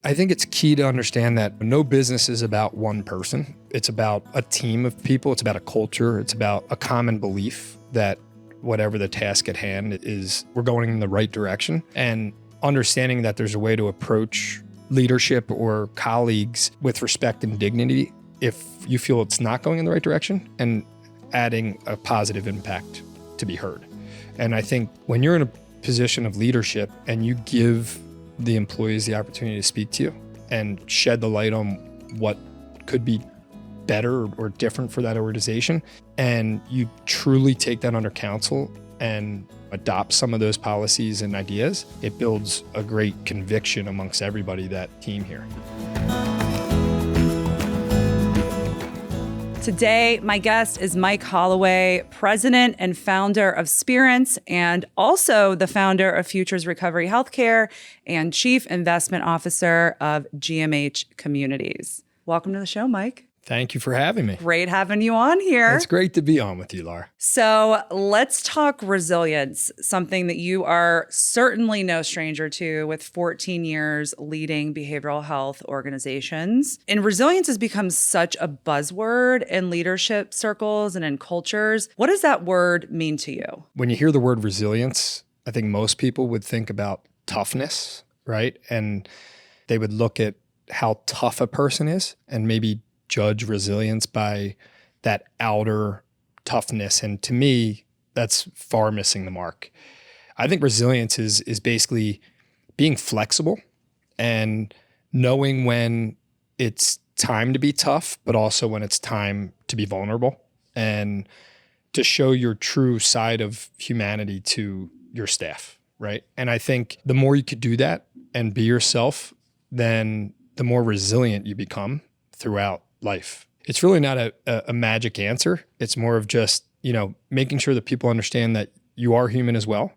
I think it's key to understand that no business is about one person. It's about a team of people. It's about a culture. It's about a common belief that whatever the task at hand is, we're going in the right direction. And understanding that there's a way to approach leadership or colleagues with respect and dignity if you feel it's not going in the right direction, and adding a positive impact to be heard. And I think when you're in a position of leadership and you give the employees the opportunity to speak to you and shed the light on what could be better or different for that organization, and you truly take that under counsel and adopt some of those policies and ideas, it builds a great conviction amongst everybody, that team here. Today, my guest is Mike Holloway, president and founder of Spirence, and also the founder of Futures Recovery Healthcare and chief investment officer of GMH Communities. Welcome to the show, Mike. Thank you for having me. Great having you on here. It's great to be on with you, Laura. So let's talk resilience, something that you are certainly no stranger to with 14 years leading behavioral health organizations. And resilience has become such a buzzword in leadership circles and in cultures. What does that word mean to you? When you hear the word resilience, I think most people would think about toughness, right? And they would look at how tough a person is and maybe judge resilience by that outer toughness. And to me, that's far missing the mark. I think resilience is basically being flexible and knowing when it's time to be tough, but also when it's time to be vulnerable and to show your true side of humanity to your staff, right? And I think the more you could do that and be yourself, then the more resilient you become throughout life. It's really not a magic answer. It's more of just, making sure that people understand that you are human as well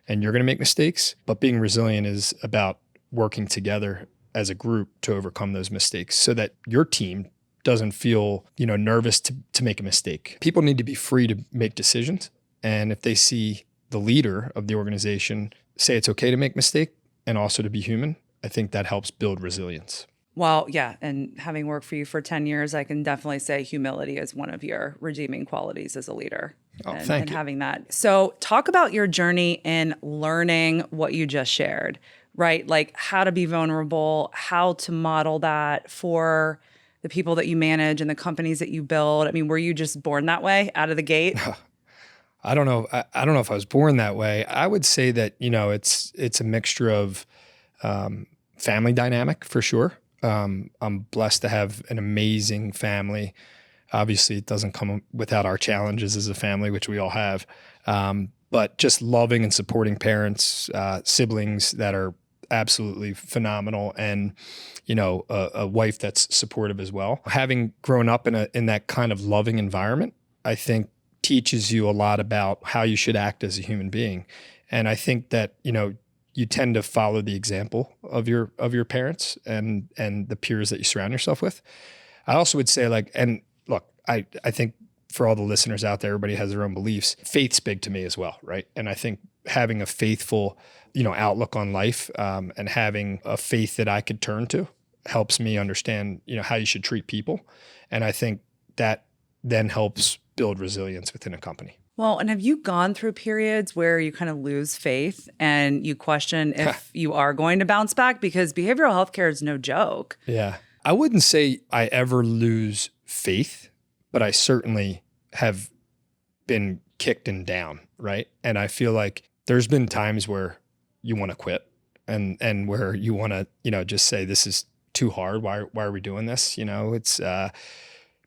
and you're going to make mistakes, but being resilient is about working together as a group to overcome those mistakes so that your team doesn't feel, nervous to make a mistake. People need to be free to make decisions. And if they see the leader of the organization say it's okay to make mistake and also to be human, I think that helps build resilience. Well, yeah, and having worked for you for 10 years, I can definitely say humility is one of your redeeming qualities as a leader. Thank you. Having that. So talk about your journey in learning what you just shared, right? Like how to be vulnerable, how to model that for the people that you manage and the companies that you build. I mean, were you just born that way out of the gate? I don't know. I don't know if I was born that way. I would say that, it's a mixture of family dynamic for sure. I'm blessed to have an amazing family. Obviously, it doesn't come without our challenges as a family, which we all have. But just loving and supporting parents, siblings that are absolutely phenomenal, and a wife that's supportive as well. Having grown up in that kind of loving environment, I think teaches you a lot about how you should act as a human being. And I think that you tend to follow the example of your parents and the peers that you surround yourself with. I also would say and look, I think for all the listeners out there, everybody has their own beliefs. Faith's big to me as well, right? And I think having a faithful, outlook on life and having a faith that I could turn to helps me understand, how you should treat people. And I think that then helps build resilience within a company. Well, and have you gone through periods where you kind of lose faith and you question if you are going to bounce back? Because behavioral healthcare is no joke. Yeah. I wouldn't say I ever lose faith, but I certainly have been kicked and down, right? And I feel like there's been times where you want to quit and where you want to, just say, this is too hard. Why are we doing this? It's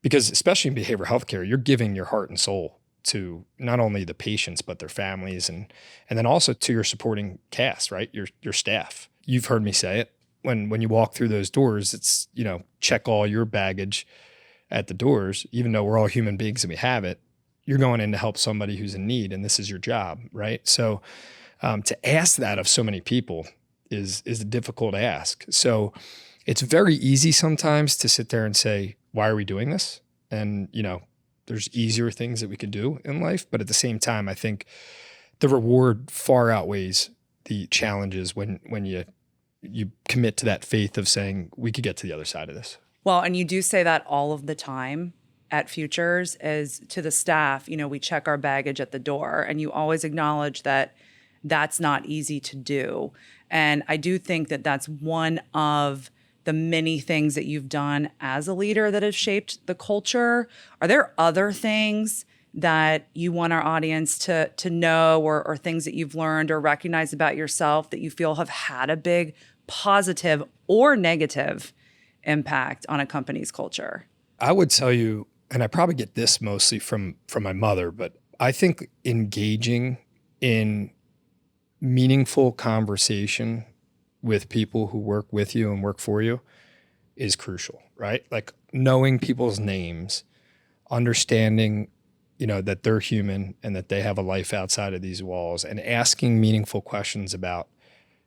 because especially in behavioral healthcare, you're giving your heart and soul to not only the patients, but their families and then also to your supporting cast, right? Your staff. You've heard me say it. When you walk through those doors, it's, check all your baggage at the doors, even though we're all human beings and we have it, you're going in to help somebody who's in need and this is your job, right? So to ask that of so many people is a difficult ask. So it's very easy sometimes to sit there and say, why are we doing this? And, there's easier things that we could do in life. But at the same time, I think the reward far outweighs the challenges when you you commit to that faith of saying we could get to the other side of this. Well, and you do say that all of the time at Futures is to the staff, we check our baggage at the door, and you always acknowledge that that's not easy to do. And I do think that that's one of the many things that you've done as a leader that have shaped the culture. Are there other things that you want our audience to know, or things that you've learned or recognized about yourself that you feel have had a big positive or negative impact on a company's culture? I would tell you, and I probably get this mostly from my mother, but I think engaging in meaningful conversation with people who work with you and work for you is crucial, right? Like knowing people's names, understanding, that they're human and that they have a life outside of these walls, and asking meaningful questions about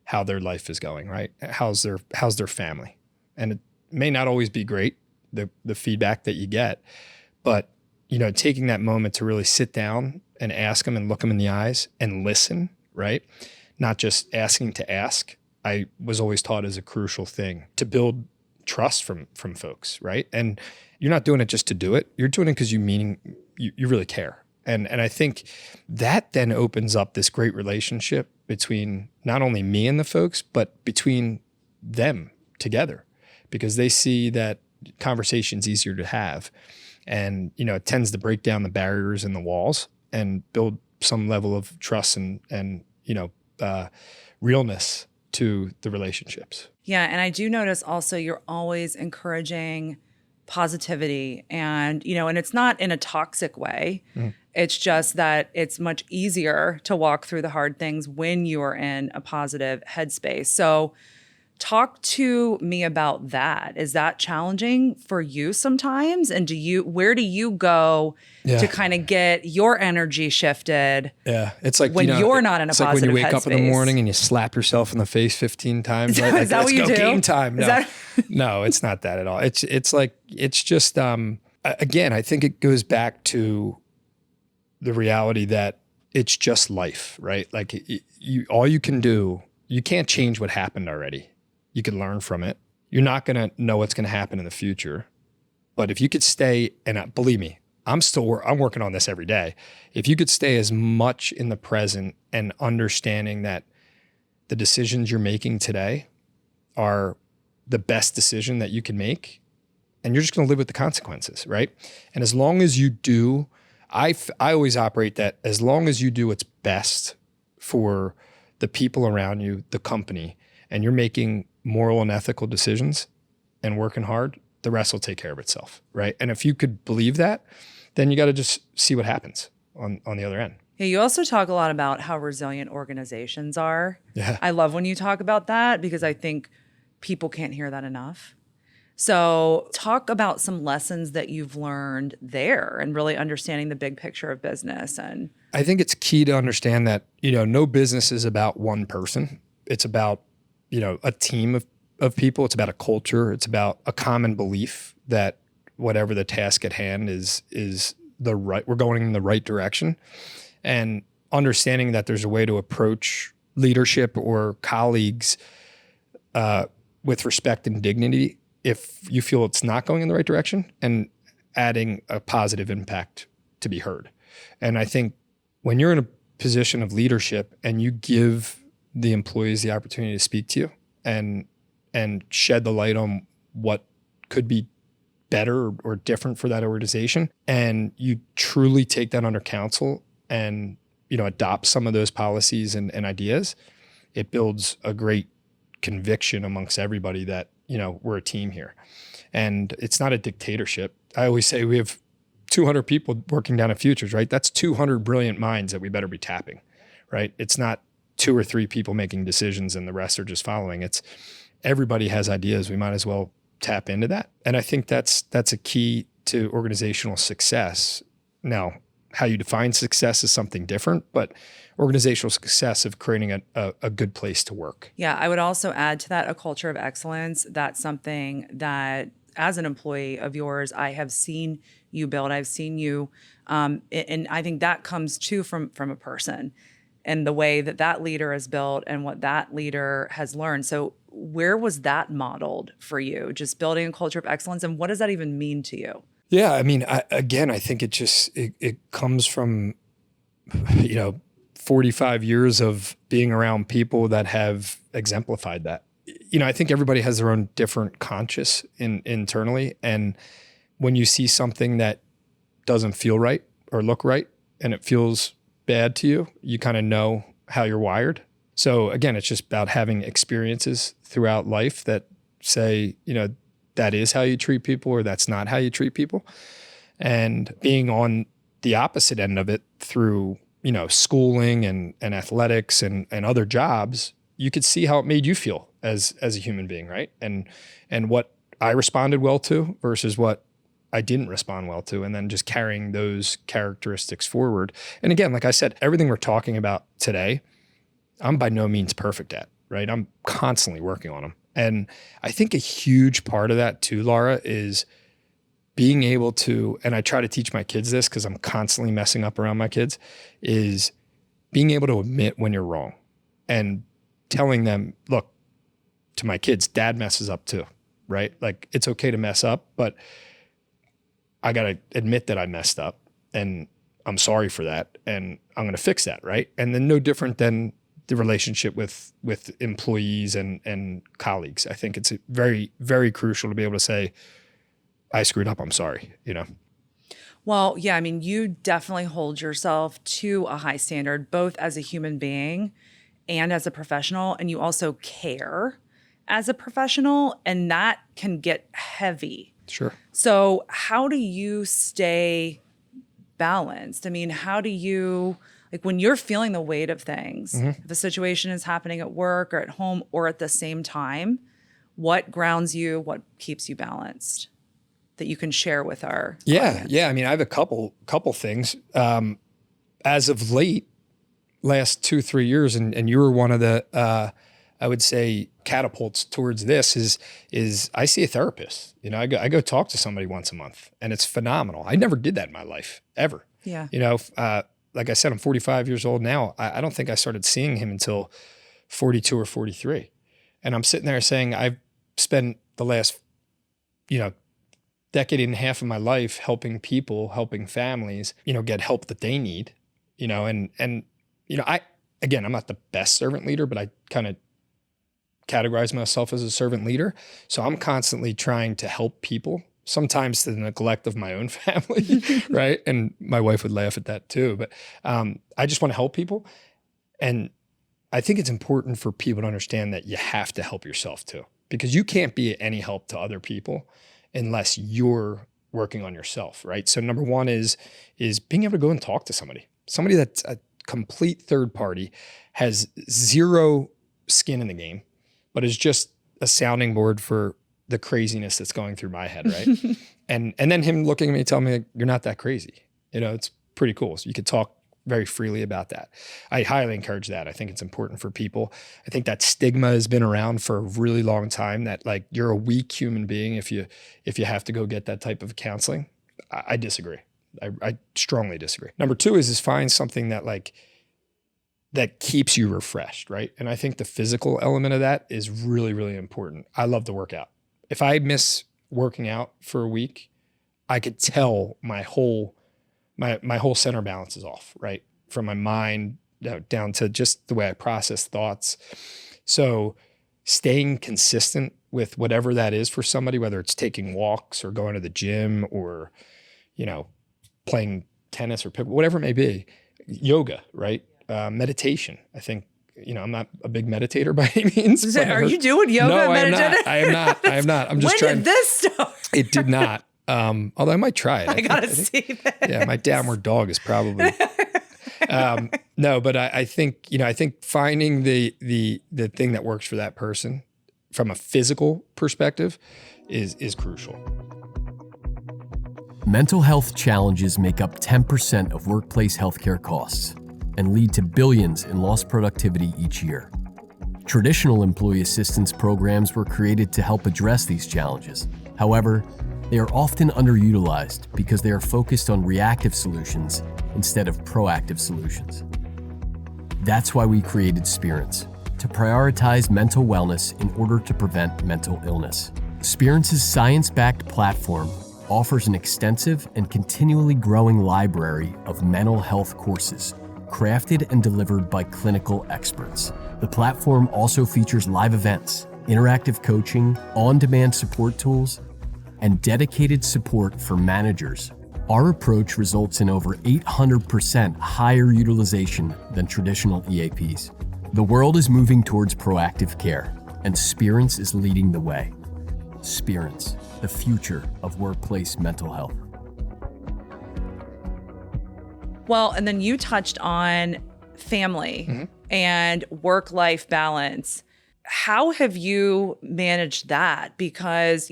how their life is going, right? How's their family? And it may not always be great, the feedback that you get, but taking that moment to really sit down and ask them and look them in the eyes and listen, right? Not just asking to ask. I was always taught as a crucial thing to build trust from folks, right? And you're not doing it just to do it. You're doing it because you really care. And I think that then opens up this great relationship between not only me and the folks, but between them together, because they see that conversation's easier to have. And, it tends to break down the barriers and the walls and build some level of trust and realness to the relationships. Yeah. And I do notice also you're always encouraging positivity, and it's not in a toxic way. It's just that it's much easier to walk through the hard things when you are in a positive headspace. So talk to me about that. Is that challenging for you sometimes? And where do you go to kind of get your energy shifted? Yeah. It's like when you're not in a positive headspace. It's like when you wake up in the morning and you slap yourself in the face 15 times. Right? Is that what you do? Game time. No, no, it's not that at all. It's just, again, I think it goes back to the reality that it's just life, right? Like all you can do, you can't change what happened already. You can learn from it. You're not going to know what's going to happen in the future. But if you could stay, and believe me, I'm working on this every day. If you could stay as much in the present and understanding that the decisions you're making today are the best decision that you can make, and you're just going to live with the consequences, right? And as long as you do, I always operate that as long as you do what's best for the people around you, the company, and you're making moral and ethical decisions and working hard, the rest will take care of itself, right? And if you could believe that, then you got to just see what happens on the other end. Yeah, you also talk a lot about how resilient organizations are. Yeah. I love when you talk about that because I think people can't hear that enough. So talk about some lessons that you've learned there and really understanding the big picture of business. And I think it's key to understand that, no business is about one person. It's about, a team of people. It's about a culture. It's about a common belief that whatever the task at hand is we're going in the right direction, and understanding that there's a way to approach leadership or colleagues with respect and dignity if you feel it's not going in the right direction, and adding a positive impact to be heard. And I think when you're in a position of leadership and you give the employees the opportunity to speak to you and shed the light on what could be better or different for that organization, and you truly take that under counsel and adopt some of those policies and ideas, it builds a great conviction amongst everybody that we're a team here. And it's not a dictatorship. I always say we have 200 people working down at Futures, right? That's 200 brilliant minds that we better be tapping, right? It's not 2 or 3 people making decisions and the rest are just following. It's everybody has ideas. We might as well tap into that. And I think that's a key to organizational success. Now, how you define success is something different, but organizational success of creating a good place to work. Yeah, I would also add to that a culture of excellence. That's something that as an employee of yours, I have seen you build. I've seen you, and I think that comes too from a person and the way that leader is built and what that leader has learned. So where was that modeled for you? Just building a culture of excellence, and what does that even mean to you? Yeah, I mean, I think it comes from, 45 years of being around people that have exemplified that. I think everybody has their own different conscious internally. And when you see something that doesn't feel right or look right and it feels bad to you, you kind of know how you're wired. So again, it's just about having experiences throughout life that say, that is how you treat people or that's not how you treat people. And being on the opposite end of it through, schooling and athletics and other jobs, you could see how it made you feel as a human being, right? And what I responded well to versus what I didn't respond well to, and then just carrying those characteristics forward. And again, like I said, everything we're talking about today, I'm by no means perfect at, right? I'm constantly working on them. And I think a huge part of that too, Laura, is being able to, and I try to teach my kids this because I'm constantly messing up around my kids, is being able to admit when you're wrong and telling them, look, to my kids, dad messes up too, right? Like it's okay to mess up, but I got to admit that I messed up and I'm sorry for that. And I'm going to fix that. Right. And then no different than the relationship with employees and colleagues. I think it's very, very crucial to be able to say, I screwed up. I'm sorry. Well, yeah, I mean, you definitely hold yourself to a high standard, both as a human being and as a professional. And you also care as a professional, and that can get heavy. Sure. So how do you stay balanced? I mean, how do you, like when you're feeling the weight of things, if a situation is happening at work or at home or at the same time, what grounds you, what keeps you balanced that you can share with our audience? Yeah. I mean, I have a couple things. As of late, last 2-3 years, and you were one of the, I would say, catapults towards this is I see a therapist. I go talk to somebody once a month, and it's phenomenal. I never did that in my life ever. Yeah. Like I said, I'm 45 years old now. I don't think I started seeing him until 42 or 43. And I'm sitting there saying, I've spent the last, decade and a half of my life helping people, helping families, get help that they need, I'm not the best servant leader, but I kind of categorize myself as a servant leader. So I'm constantly trying to help people, sometimes to the neglect of my own family, right? And my wife would laugh at that too. But I just want to help people. And I think it's important for people to understand that you have to help yourself too, because you can't be any help to other people unless you're working on yourself, right? So number one is being able to go and talk to somebody that's a complete third party, has zero skin in the game, but is just a sounding board for the craziness that's going through my head, right? and then him looking at me, telling me, like, you're not that crazy. It's pretty cool. So you could talk very freely about that. I highly encourage that. I think it's important for people. I think that stigma has been around for a really long time, that like you're a weak human being if you have to go get that type of counseling. I disagree. I strongly disagree. Number two is find something that keeps you refreshed, right? And I think the physical element of that is really, really important. I love to work out. If I miss working out for a week, I could tell my whole center balance is off, right? From my mind down to just the way I process thoughts. So staying consistent with whatever that is for somebody, whether it's taking walks or going to the gym or, playing tennis or pickleball, whatever it may be, yoga, right? Meditation. I think, I'm not a big meditator by any means. Are you doing yoga? No, I am not. I'm just trying. When did this start? It did not. Although I might try it. I gotta see this. Yeah, my downward dog is probably. No, but I think, finding the thing that works for that person from a physical perspective is crucial. Mental health challenges make up 10% of workplace healthcare costs and lead to billions in lost productivity each year. Traditional employee assistance programs were created to help address these challenges. However, they are often underutilized because they are focused on reactive solutions instead of proactive solutions. That's why we created Spirence, to prioritize mental wellness in order to prevent mental illness. Spirence's science-backed platform offers an extensive and continually growing library of mental health courses, crafted and delivered by clinical experts. The platform also features live events, interactive coaching, on-demand support tools, and dedicated support for managers. Our approach results in over 800% higher utilization than traditional EAPs. The world is moving towards proactive care, and Spirence is leading the way. Spirence, the future of workplace mental health. Well, and then you touched on family and work-life balance. How have you managed that? Because,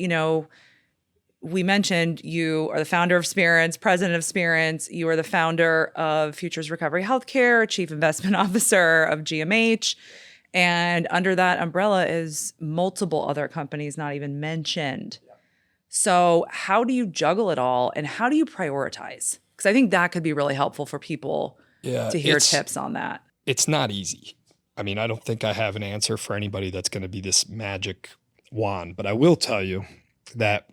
we mentioned you are the founder of Spirence, president of Spirence. You are the founder of Futures Recovery Healthcare, chief investment officer of GMH. And under that umbrella is multiple other companies not even mentioned. Yeah. So how do you juggle it all and how do you prioritize? Because I think that could be really helpful for people to hear tips on that. It's not easy. I mean, I don't think I have an answer for anybody that's going to be this magic wand, but I will tell you that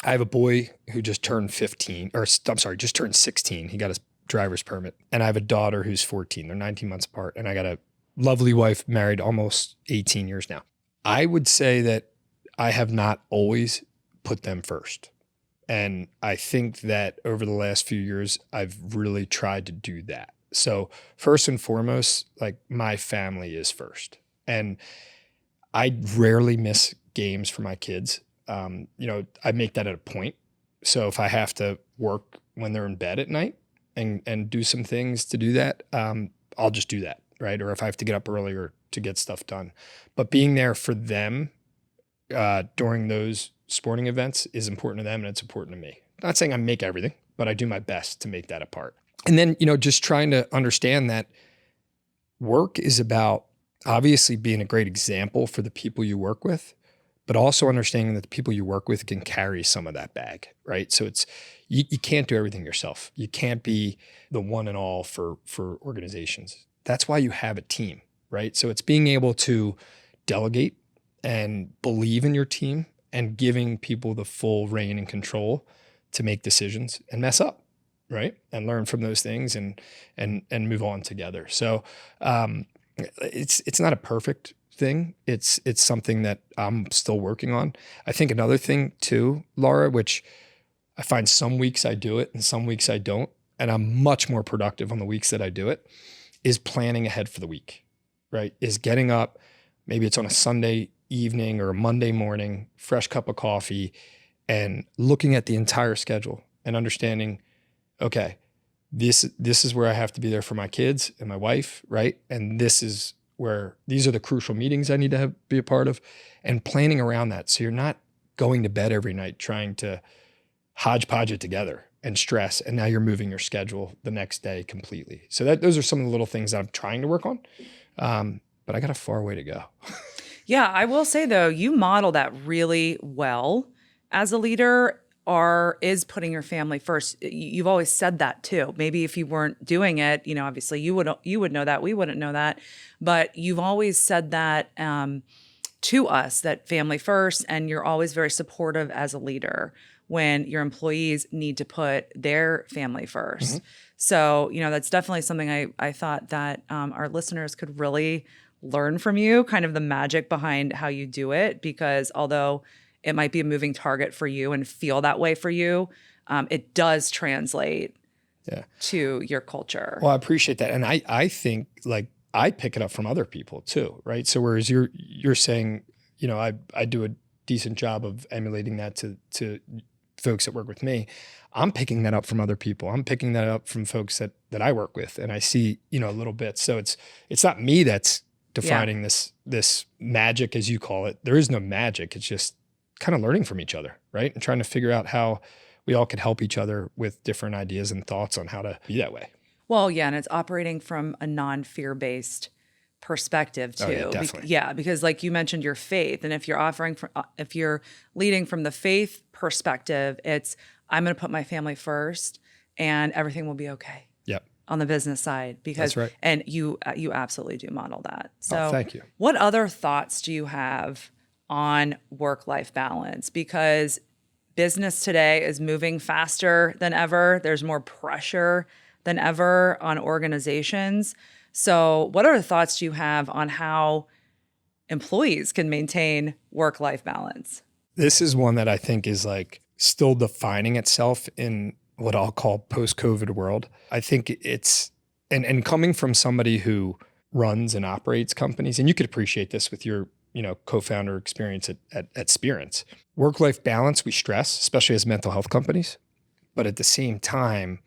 I have a boy who just turned 16. He got his driver's permit. And I have a daughter who's 14. They're 19 months apart. And I got a lovely wife, married almost 18 years now. I would say that I have not always put them first. And I think that over the last few years, I've really tried to do that. So first and foremost, like my family is first. And I rarely miss games for my kids. I make that at a point. So if I have to work when they're in bed at night and do some things to do that, I'll just do that, right? Or if I have to get up earlier to get stuff done. But being there for them during those sporting events is important to them and it's important to me. Not saying I make everything, but I do my best to make that a part. And then, just trying to understand that work is about obviously being a great example for the people you work with, but also understanding that the people you work with can carry some of that bag, right? So it's you can't do everything yourself. You can't be the one and all for organizations. That's why you have a team, right? So it's being able to delegate and believe in your team and giving people the full reign and control to make decisions and mess up, right? And learn from those things and move on together. So it's not a perfect thing. It's something that I'm still working on. I think another thing too, Laura, which I find some weeks I do it and some weeks I don't, and I'm much more productive on the weeks that I do it, is planning ahead for the week, right? Is getting up, maybe it's on a Sunday evening or a Monday morning, fresh cup of coffee, and looking at the entire schedule and understanding, okay, this is where I have to be there for my kids and my wife, right? And these are the crucial meetings I need to be a part of, and planning around that. So you're not going to bed every night trying to hodgepodge it together and stress. And now you're moving your schedule the next day completely. So those are some of the little things that I'm trying to work on. But I got a far way to go. Yeah, I will say though, you model that really well as a leader. Is putting your family first. You've always said that too. Maybe if you weren't doing it, obviously you would know that. We wouldn't know that. But you've always said that to us, that family first, and you're always very supportive as a leader when your employees need to put their family first. Mm-hmm. So, that's definitely something I thought that our listeners could really learn from you, kind of the magic behind how you do it, because although it might be a moving target for you and feel that way for you, it does translate to your culture. Well, I appreciate that. And I think like I pick it up from other people too, right? So whereas you're saying, I do a decent job of emulating that to folks that work with me, I'm picking that up from other people. I'm picking that up from folks that I work with and I see, a little bit. So it's not me that's defining this magic, as you call it. There is no magic. It's just kind of learning from each other, right? And trying to figure out how we all could help each other with different ideas and thoughts on how to be that way. Well, yeah, and it's operating from a non-fear-based perspective too. Oh, yeah, definitely. Because like you mentioned your faith, and if you're leading from the faith perspective, it's I'm going to put my family first and everything will be okay. Yep. on the business side because, That's right. and you absolutely do model that. So thank you. What other thoughts do you have on work-life balance? Because business today is moving faster than ever. There's more pressure than ever on organizations. So what other thoughts do you have on how employees can maintain work-life balance? This is one that I think is like still defining itself in what I'll call post-COVID world. I think it's, and coming from somebody who runs and operates companies, and you could appreciate this with your, co-founder experience at Spirence. Work-life balance, we stress, especially as mental health companies. But at the same time,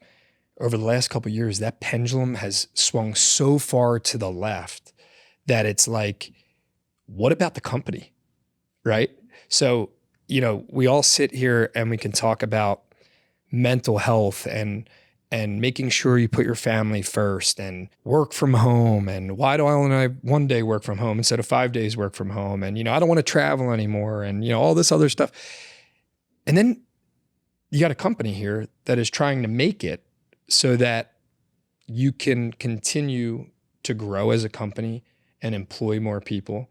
over the last couple of years, that pendulum has swung so far to the left that it's like, what about the company, right? So, we all sit here and we can talk about mental health and making sure you put your family first and work from home. And why do I only have 1 day work from home instead of 5 days work from home? And, I don't want to travel anymore and, all this other stuff. And then you got a company here that is trying to make it so that you can continue to grow as a company and employ more people.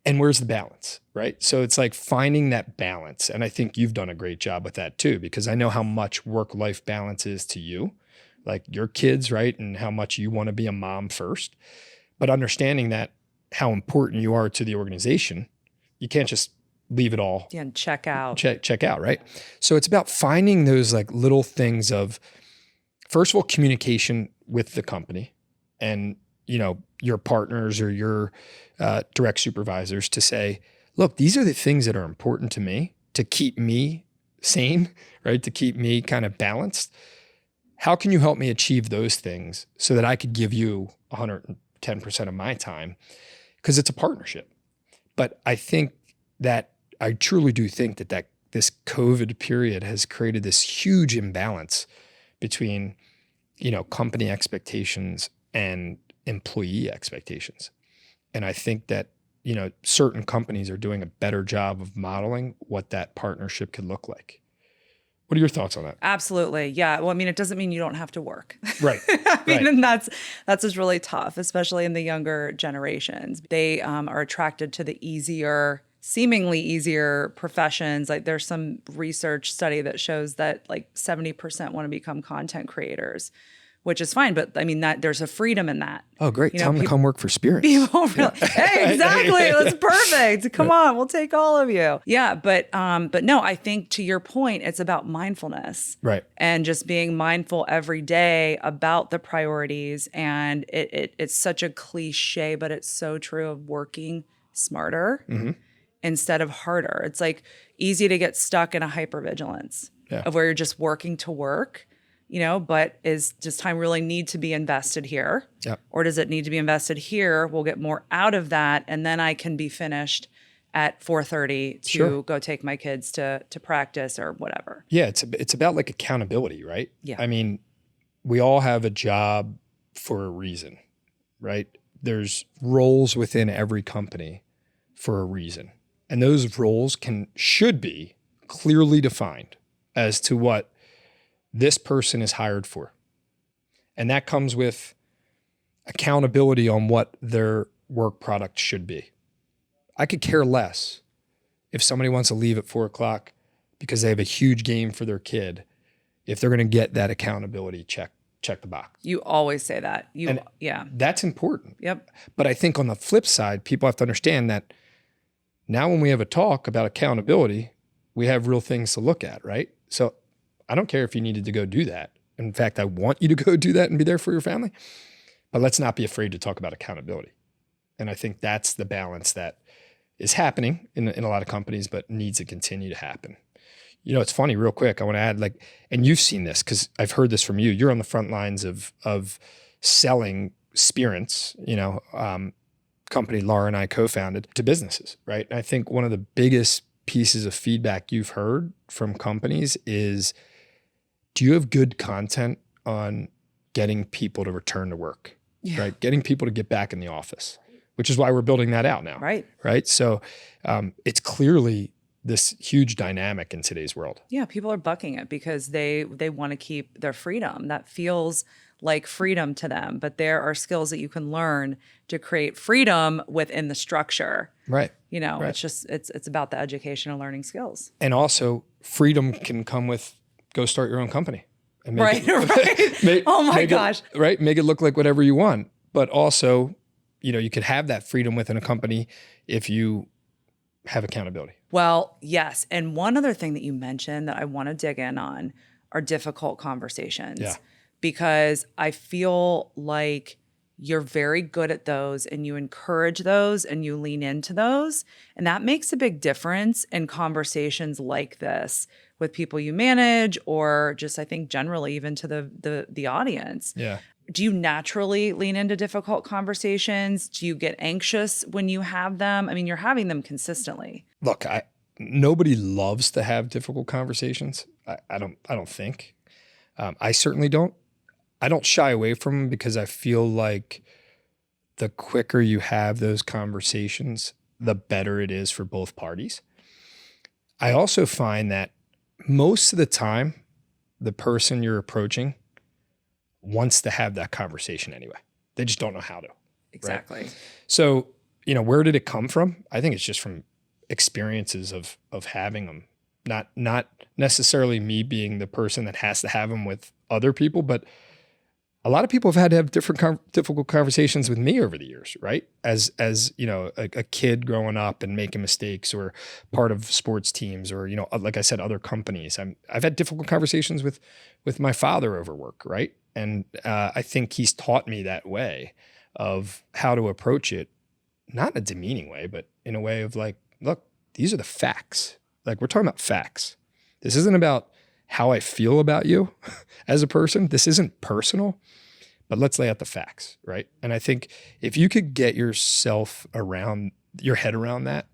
And where's the balance, right? So it's like finding that balance. And I think you've done a great job with that too, because I know how much work-life balance is to you, like your kids, right? And how much you want to be a mom first. But understanding that how important you are to the organization, you can't just leave it all. Yeah, and check out. Check out, right? So it's about finding those like little things of, first of all, communication with the company and, your partners or your direct supervisors to say, look, these are the things that are important to me to keep me sane, right? To keep me kind of balanced. How can you help me achieve those things so that I could give you 110% of my time? Because it's a partnership. But I think that I truly do think that this COVID period has created this huge imbalance between, company expectations and employee expectations. And I think that, certain companies are doing a better job of modeling what that partnership could look like. What are your thoughts on that? Absolutely. Yeah. Well, it doesn't mean you don't have to work. Right. Right. And that's just really tough, especially in the younger generations. They are attracted to the seemingly easier professions. Like there's some research study that shows that like 70% want to become content creators, which is fine. But that there's a freedom in that. Oh, great. Tell them to come work for Spirence. People really, hey, exactly. That's perfect. Come on, we'll take all of you. Yeah. But no, I think to your point, it's about mindfulness. Right. And just being mindful every day about the priorities. And it's such a cliche, but it's so true of working smarter instead of harder. It's like easy to get stuck in a hypervigilance of where you're just working to work. But does time really need to be invested here? Yep. Or does it need to be invested here? We'll get more out of that. And then I can be finished at 4:30 to go take my kids to practice or whatever. Yeah. It's about like accountability, right? Yeah. We all have a job for a reason, right? There's roles within every company for a reason. And those roles should be clearly defined as to what this person is hired for. And that comes with accountability on what their work product should be. I could care less if somebody wants to leave at 4:00 because they have a huge game for their kid, if they're going to get that accountability check the box. You always say that. That's important. Yep. But I think on the flip side, people have to understand that now when we have a talk about accountability, we have real things to look at, right? So I don't care if you needed to go do that. In fact, I want you to go do that and be there for your family. But let's not be afraid to talk about accountability. And I think that's the balance that is happening in a lot of companies, but needs to continue to happen. It's funny, real quick, I want to add, and you've seen this because I've heard this from you. You're on the front lines of selling Spirence, company Laura and I co-founded, to businesses, right? And I think one of the biggest pieces of feedback you've heard from companies is, do you have good content on getting people to return to work, right? Getting people to get back in the office, which is why we're building that out now. Right. Right. So it's clearly this huge dynamic in today's world. Yeah, people are bucking it because they want to keep their freedom. That feels like freedom to them, but there are skills that you can learn to create freedom within the structure. Right. Right. It's about the education and learning skills. And also freedom can come with go start your own company. And Right. Oh my gosh. Make it look like whatever you want. But also, you could have that freedom within a company if you have accountability. Well, yes. And one other thing that you mentioned that I want to dig in on are difficult conversations. Yeah. Because I feel like you're very good at those and you encourage those and you lean into those. And that makes a big difference in conversations like this with people you manage or just, I think, generally even to the audience. Yeah. Do you naturally lean into difficult conversations? Do you get anxious when you have them? I mean, you're having them consistently. Look, nobody loves to have difficult conversations. I don't think. I certainly don't. I don't shy away from them because I feel like the quicker you have those conversations, the better it is for both parties. I also find that most of the time, the person you're approaching wants to have that conversation anyway. They just don't know how to. Exactly. Right? So, where did it come from? I think it's just from experiences of having them. Not necessarily me being the person that has to have them with other people, but a lot of people have had to have difficult conversations with me over the years, right? As a kid growing up and making mistakes, or part of sports teams, or like I said, other companies. I've had difficult conversations with my father over work, right? And I think he's taught me that way of how to approach it, not in a demeaning way, but in a way of like, look, these are the facts. Like, we're talking about facts. This isn't about how I feel about you as a person. This isn't personal, but let's lay out the facts, right? And I think if you could get your head around that,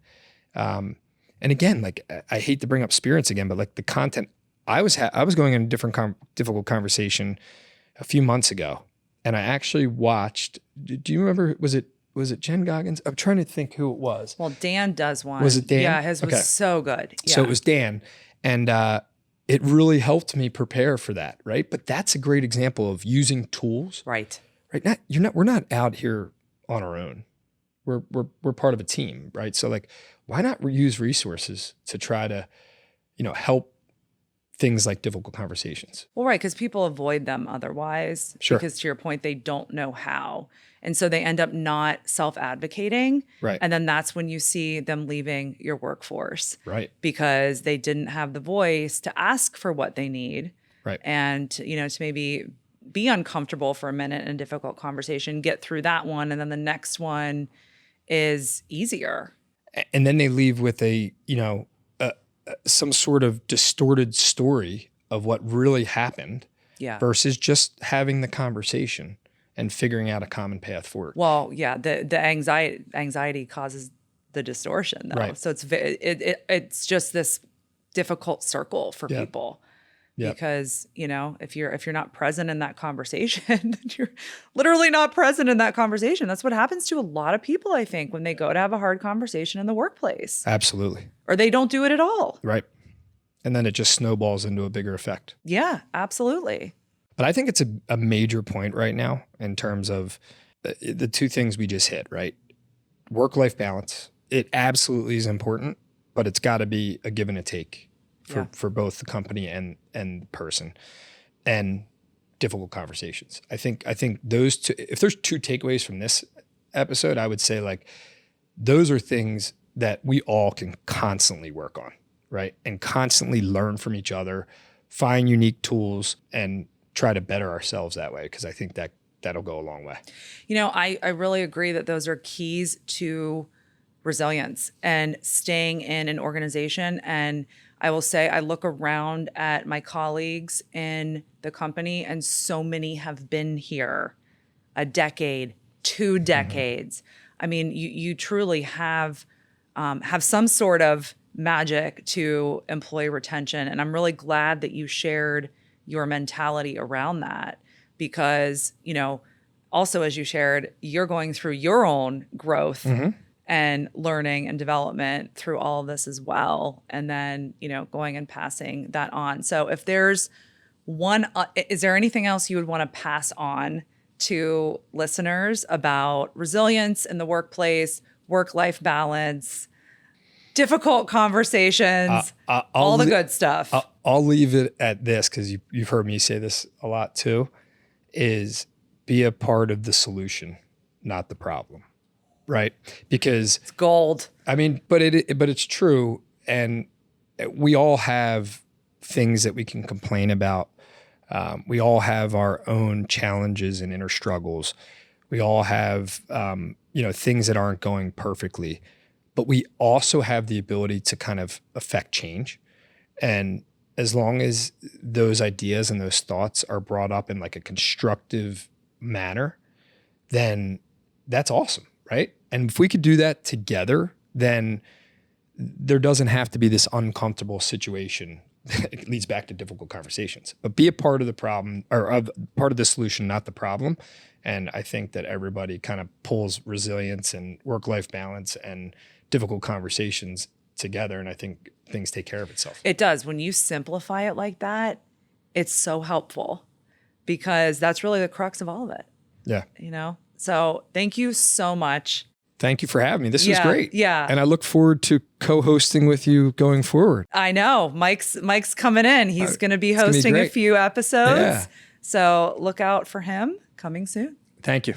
and again, like, I hate to bring up Spirence again, but like the content, I was going in a difficult conversation a few months ago, and I actually watched. Do you remember? Was it Jen Goggins? I'm trying to think who it was. Well, Dan does one. Was it Dan? Yeah, his was so good. Yeah. So it was Dan, and it really helped me prepare for that, right? But that's a great example of using tools, right? Right. We're not out here on our own. We're part of a team, right? So like, why not use resources to try to, help things like difficult conversations? Well, right, because people avoid them otherwise. Sure. Because to your point, they don't know how. And so they end up not self-advocating. Right. And then that's when you see them leaving your workforce. Right. Because they didn't have the voice to ask for what they need. Right. And, to maybe be uncomfortable for a minute in a difficult conversation, get through that one, and then the next one is easier. And then they leave with some sort of distorted story of what really happened. Yeah. Versus just having the conversation and figuring out a common path forward. Well, yeah, the anxiety causes the distortion, though. Right. So it's just this difficult circle for people. Yeah. Because, if you're not present in that conversation, you're literally not present in that conversation. That's what happens to a lot of people, I think, when they go to have a hard conversation in the workplace. Absolutely. Or they don't do it at all. Right. And then it just snowballs into a bigger effect. Yeah, absolutely. But I think it's a major point right now in terms of the two things we just hit, right? Work-life balance. It absolutely is important, but it's got to be a give and a take for both the company and the person, and difficult conversations. I think those two, if there's two takeaways from this episode, I would say like those are things that we all can constantly work on, right? And constantly learn from each other, find unique tools, and try to better ourselves that way, because I think that'll go a long way. I really agree that those are keys to resilience and staying in an organization. And I will say, I look around at my colleagues in the company, and so many have been here a decade, 2 decades. Mm-hmm. I mean, you truly have some sort of magic to employee retention. And I'm really glad that you shared your mentality around that, because, also, as you shared, you're going through your own growth and learning and development through all of this as well. And then, going and passing that on. So if there's is there anything else you would want to pass on to listeners about resilience in the workplace, work-life balance, difficult conversations, all the good stuff? I'll leave it at this, because you've heard me say this a lot too, is be a part of the solution, not the problem, right? Because it's gold. I mean, but it's true. And we all have things that we can complain about. We all have our own challenges and inner struggles. We all have, things that aren't going perfectly, but we also have the ability to kind of affect change. And as long as those ideas and those thoughts are brought up in like a constructive manner, then that's awesome, right? And if we could do that together, then there doesn't have to be this uncomfortable situation. It leads back to difficult conversations, but be a part of the problem, or part of the solution, not the problem. And I think that everybody kind of pulls resilience and work-life balance and difficult conversations together. And I think things take care of itself. It does. When you simplify it like that, it's so helpful, because that's really the crux of all of it. Yeah. So thank you so much. Thank you for having me. This was great. Yeah. And I look forward to co-hosting with you going forward. I know. Mike's coming in. He's going to be hosting a few episodes. Yeah. So look out for him coming soon. Thank you.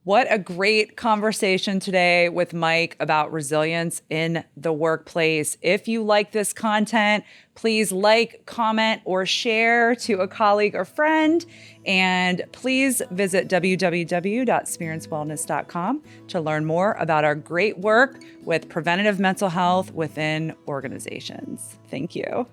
What a great conversation today with Mike about resilience in the workplace. If you like this content, please like, comment, or share to a colleague or friend. And please visit www.spirencewellness.com to learn more about our great work with preventative mental health within organizations. Thank you.